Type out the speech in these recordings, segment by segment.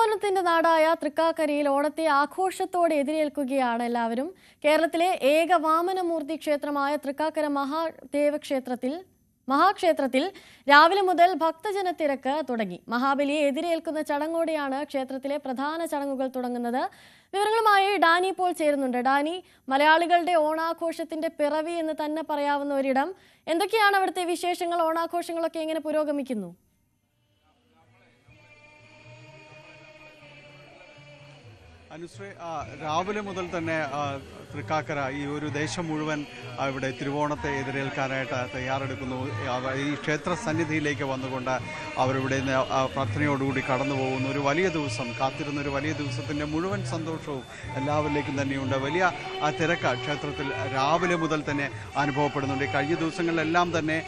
തിരുവോണത്തിന്റെ നാടായ തൃക്കാക്കരയിൽ ഓണത്തെ ആഘോഷത്തോടെ എതിരേൽക്കുകയാണ് എല്ലാവരും. കേരളത്തിലെ ഏക വാമനമൂർത്തി ക്ഷേത്രമായ തൃക്കാക്കര മഹാക്ഷേത്രത്തിൽ രാവിലെ മുതൽ ഭക്തജന തിരക്ക് തുടങ്ങി. മഹാബലിയെ എതിരേൽക്കുന്ന ചടങ്ങോടെയാണ് ക്ഷേത്രത്തിലെ പ്രധാന ചടങ്ങുകൾ തുടങ്ങുന്നത്. വിവരങ്ങളുമായി ഡാനി പോൾ ചേരുന്നുണ്ട്. ഡാനി, മലയാളികളുടെ ഓണാഘോഷത്തിന്റെ പിറവി എന്ന് തന്നെ പറയാവുന്ന ഒരിടം, എന്തൊക്കെയാണ് അവിടുത്തെ വിശേഷങ്ങൾ? ഓണാഘോഷങ്ങളൊക്കെ എങ്ങനെ പുരോഗമിക്കുന്നു? അനുശ്രീ, രാവിലെ മുതൽ തന്നെ തൃക്കാക്കര ഈ ഒരു ദേശം മുഴുവൻ ഇവിടെ തിരുവോണത്തെ എതിരേൽക്കാനായിട്ട് തയ്യാറെടുക്കുന്നു. ഈ ക്ഷേത്ര സന്നിധിയിലേക്ക് വന്നുകൊണ്ട് അവരിവിടെ നിന്ന് പ്രാർത്ഥനയോടുകൂടി കടന്നു പോകുന്നു. ഒരു വലിയ ദിവസം കാത്തിരുന്ന ഒരു വലിയ ദിവസത്തിൻ്റെ മുഴുവൻ സന്തോഷവും എല്ലാവരിലേക്കും തന്നെയുണ്ട്. വലിയ തിരക്ക് ക്ഷേത്രത്തിൽ രാവിലെ മുതൽ തന്നെ അനുഭവപ്പെടുന്നുണ്ട്. കഴിഞ്ഞ ദിവസങ്ങളിലെല്ലാം തന്നെ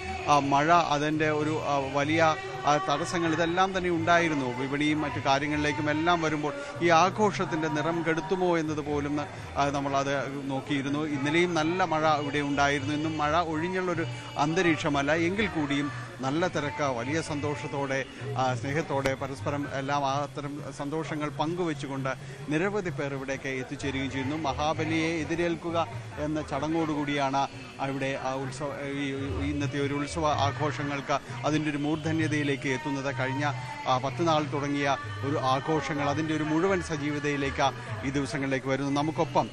മഴ, അതിൻ്റെ ഒരു വലിയ തടസ്സങ്ങൾ ഇതെല്ലാം തന്നെ ഉണ്ടായിരുന്നു. വിപണിയും മറ്റു കാര്യങ്ങളിലേക്കും എല്ലാം വരുമ്പോൾ ഈ ആഘോഷത്തിൻ്റെ നിറം കെടുത്തുമോ എന്നത് പോലും നമ്മളത് നോക്കിയിരുന്നു. ഇന്നലെയും നല്ല മഴ ഇവിടെ ഉണ്ടായിരുന്നു. ഇന്നും മഴ ഒഴിഞ്ഞുള്ളൊരു അന്തരീക്ഷമല്ല, എങ്കിൽ കൂടിയും നല്ല തിരക്ക്, വലിയ സന്തോഷത്തോടെ സ്നേഹത്തോടെ പരസ്പരം എല്ലാം അത്തരം സന്തോഷങ്ങൾ പങ്കുവെച്ചുകൊണ്ട് നിരവധി പേർ ഇവിടേക്ക് എത്തിച്ചേരുകയും ചെയ്യുന്നു. മഹാബലിയെ എതിരേൽക്കുക എന്ന ചടങ്ങോടുകൂടിയാണ് ഇവിടെ ഇന്നത്തെ ഒരു ഉത്സവ ആഘോഷങ്ങൾക്ക് അതിൻ്റെ ഒരു മൂർധന്യതയിലേക്ക് എത്തുന്നത്. കഴിഞ്ഞ 10 നാൾ തുടങ്ങിയ ഒരു ആഘോഷങ്ങൾ അതിൻ്റെ ഒരു മുഴുവൻ സജീവതയിലേക്ക് ഈ ദിവസങ്ങളിലേക്ക് വരുന്നു. നമുക്കൊപ്പം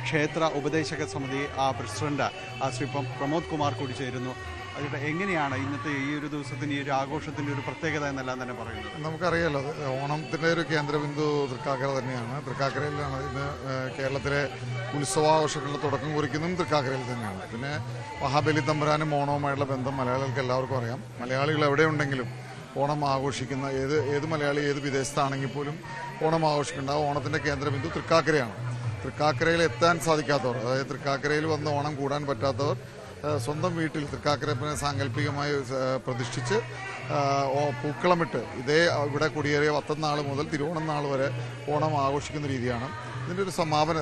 ക്ഷേത്ര ഉപദേശക സമിതി പ്രസിഡന്റ് ശ്രീ പ്രമോദ് കുമാർ കൂടി ചേരുന്നു. അതിവിടെ എങ്ങനെയാണ് ഇന്നത്തെ ഈ ഒരു ദിവസത്തിന്, ഈ ഒരു ആഘോഷത്തിൻ്റെ ഒരു പ്രത്യേകത എന്നെല്ലാം തന്നെ പറയുന്നത്? നമുക്കറിയാലോ, ഓണത്തിൻ്റെ ഒരു കേന്ദ്രബിന്ദു തൃക്കാക്കര തന്നെയാണ്. തൃക്കാക്കരയിലാണ് ഇന്ന് കേരളത്തിലെ ഉത്സവാഘോഷങ്ങളുടെ തുടക്കം കുറിക്കുന്നതും തൃക്കാക്കരയിൽ തന്നെയാണ്. പിന്നെ മഹാബലി തമ്പുരാനും ഓണവുമായുള്ള ബന്ധം മലയാളികൾക്ക് എല്ലാവർക്കും അറിയാം. മലയാളികൾ എവിടെയുണ്ടെങ്കിലും ഓണം ആഘോഷിക്കുന്ന ഏത് മലയാളി ഏത് വിദേശത്താണെങ്കിൽ പോലും ഓണം ആഘോഷിക്കേണ്ട ഓണത്തിൻ്റെ കേന്ദ്രബിന്ദു തൃക്കാക്കരയാണ്. തൃക്കാക്കരയിൽ എത്താൻ സാധിക്കാത്തവർ, അതായത് തൃക്കാക്കരയിൽ വന്ന് ഓണം കൂടാൻ പറ്റാത്തവർ സ്വന്തം വീട്ടിൽ തൃക്കാക്കരപ്പനെ സാങ്കല്പികമായി പ്രതിഷ്ഠിച്ച് പൂക്കളമിട്ട് ഇവിടെ കുടിയേറിയ 10 നാൾ മുതൽ തിരുവോണം നാൾ വരെ ഓണം ആഘോഷിക്കുന്ന രീതിയാണ്. ഇതിൻ്റെ ഒരു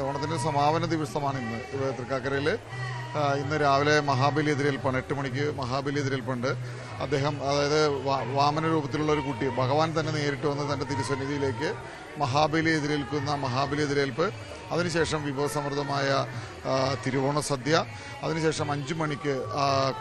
ഓണത്തിൻ്റെ സമാപന ദിവസമാണ് ഇന്ന് തൃക്കാക്കരയിൽ. ഇന്ന് രാവിലെ മഹാബലി എതിരേൽപ്പാണ്. 8 മണിക്ക് മഹാബലി എതിരേൽപ്പുണ്ട്. അദ്ദേഹം, അതായത് വാമന രൂപത്തിലുള്ള ഒരു കുട്ടി, ഭഗവാൻ തന്നെ നേരിട്ട് വന്ന് തൻ്റെ തിരുസന്നിധിയിലേക്ക് മഹാബലി എതിരേൽപ്പ്, അതിനുശേഷം വിഭവസമൃദ്ധമായ തിരുവോണ സദ്യ, അതിനുശേഷം 5 മണിക്ക്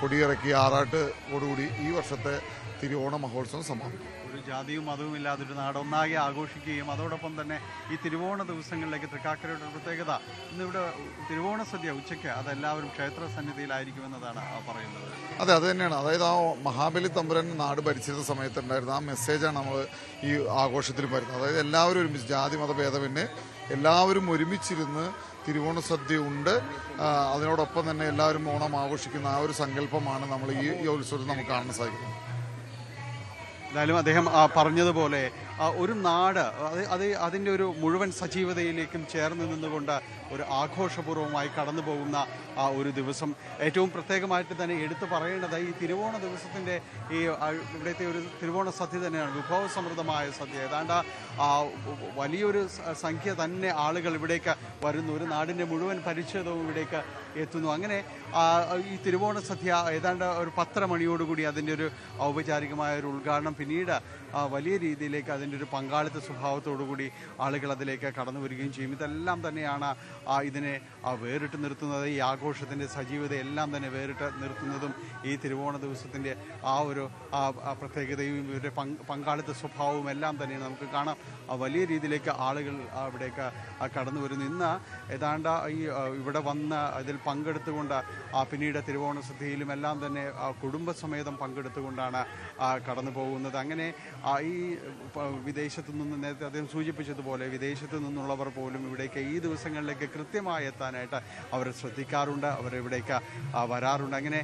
കൊടിയിറക്കി ആറാട്ടോടുകൂടി ഈ വർഷത്തെ തിരുവോണ മഹോത്സവം സമാപിക്കും. ഒരു ജാതിയും മതവും ഇല്ലാതൊരു നാടൊന്നാകെ ആഘോഷിക്കുകയും അതോടൊപ്പം തന്നെ ഈ തിരുവോണ ദിവസങ്ങളിലേക്ക് തൃക്കാക്കരയുടെ പ്രത്യേകത, ഇന്നിവിടെ തിരുവോണ സദ്യ ഉച്ചയ്ക്ക് അതെല്ലാവരും ക്ഷേത്ര സന്നിധിയിലായിരിക്കുമെന്നതാണ് പറയുന്നത്. അതെ, അത് തന്നെയാണ്. അതായത് മഹാബലി തമ്പുരാൻ നാട് ഭരിച്ചിരുന്ന സമയത്തുണ്ടായിരുന്ന മെസ്സേജാണ് നമ്മൾ ഈ ആഘോഷത്തിൽ വരുന്നത്. അതായത് എല്ലാവരും ഒരുമിച്ച്, ജാതി മതഭേദമന്യേ എല്ലാവരും ഒരുമിച്ചിരുന്ന് തിരുവോണ സദ്യ ഉണ്ട്. അതിനോടൊപ്പം തന്നെ എല്ലാവരും ഓണം ആഘോഷിക്കുന്ന ഒരു സങ്കല്പമാണ് നമ്മൾ ഈ ഉത്സവത്തിൽ നമുക്ക് കാണാൻ സാധിക്കുന്നത്. എന്തായാലും അദ്ദേഹം പറഞ്ഞതുപോലെ ഒരു നാട് അതിൻ്റെ ഒരു മുഴുവൻ സജീവതയിലേക്കും ചേർന്ന് നിന്നുകൊണ്ട് ഒരു ആഘോഷപൂർവ്വമായി കടന്നു പോകുന്ന ഒരു ദിവസം. ഏറ്റവും പ്രത്യേകമായിട്ട് തന്നെ എടുത്തു പറയേണ്ടത് ഈ തിരുവോണ ദിവസത്തിൻ്റെ ഈ ഇവിടുത്തെ ഒരു തിരുവോണ സദ്യ തന്നെയാണ്. വിഭവസമൃദ്ധമായ സദ്യ. ഏതാണ്ട് വലിയൊരു സംഖ്യ തന്നെ ആളുകൾ ഇവിടേക്ക് വരുന്നു. ഒരു നാടിൻ്റെ മുഴുവൻ പരിച്ഛേദവും ഇവിടേക്ക് എത്തുന്നു. അങ്ങനെ ഈ തിരുവോണ സദ്യ ഏതാണ്ട് ഒരു 10 മണിയോടുകൂടി അതിൻ്റെ ഒരു ഔപചാരികമായ ഒരു ഉദ്ഘാടനം, പിന്നീട് വലിയ രീതിയിലേക്ക് അതിൻ്റെ ഒരു പങ്കാളിത്ത സ്വഭാവത്തോടുകൂടി ആളുകൾ അതിലേക്ക് കടന്നു വരികയും ചെയ്യും. ഇതെല്ലാം തന്നെയാണ് ഇതിനെ വേറിട്ട് നിർത്തുന്നത്. ഈ ആഘോഷത്തിൻ്റെ സജീവത എല്ലാം തന്നെ വേറിട്ട് നിർത്തുന്നതും ഈ തിരുവോണ ദിവസത്തിൻ്റെ ഒരു പ്രത്യേകതയും ഇവരുടെ പങ്കാളിത്ത സ്വഭാവവും എല്ലാം തന്നെ നമുക്ക് കാണാം. വലിയ രീതിയിലേക്ക് ആളുകൾ ഇവിടേക്ക് കടന്നു വരുന്നു. ഇന്ന് ഏതാണ്ട് ഇവിടെ വന്ന് അതിൽ പങ്കെടുത്തുകൊണ്ട് പിന്നീട് തിരുവോണ സദ്യയിലും എല്ലാം തന്നെ കുടുംബസമേതം പങ്കെടുത്തുകൊണ്ടാണ് കടന്നു പോകുന്നത്. അങ്ങനെ ഈ വിദേശത്തു നിന്ന്, നേരത്തെ അദ്ദേഹം സൂചിപ്പിച്ചതുപോലെ വിദേശത്തു നിന്നുള്ളവർ പോലും ഇവിടേക്ക് ഈ ദിവസങ്ങളിലേക്ക് കൃത്യമായി എത്താനായിട്ട് അവർ ശ്രദ്ധിക്കാറുണ്ട്, അവരിവിടേക്ക് വരാറുണ്ട്. അങ്ങനെ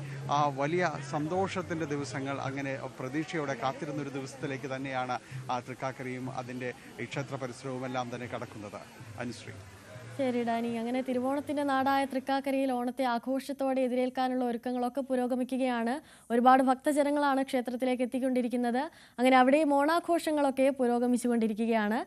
വലിയ സന്തോഷത്തിൻ്റെ ദിവസങ്ങൾ, അങ്ങനെ പ്രതീക്ഷയോടെ കാത്തിരുന്നൊരു ദിവസത്തിലേക്ക് തന്നെയാണ് തൃക്കാക്കരയും അതിൻ്റെ ഈ ക്ഷേത്ര പരിസരവും എല്ലാം തന്നെ കടക്കുന്നത്. അനുശ്രീ. ശരി ഡാനി, അങ്ങനെ തിരുവോണത്തിന്റെ നാടായ തൃക്കാക്കരയിൽ ഓണത്തെ ആഘോഷത്തോടെ എതിരേൽക്കാനുള്ള ഒരുക്കങ്ങളൊക്കെ പുരോഗമിക്കുകയാണ്. ഒരുപാട് ഭക്തജനങ്ങളാണ് ക്ഷേത്രത്തിലേക്ക് എത്തിക്കൊണ്ടിരിക്കുന്നത്. അങ്ങനെ അവിടെയും ഓണാഘോഷങ്ങളൊക്കെ പുരോഗമിച്ചുകൊണ്ടിരിക്കുകയാണ്.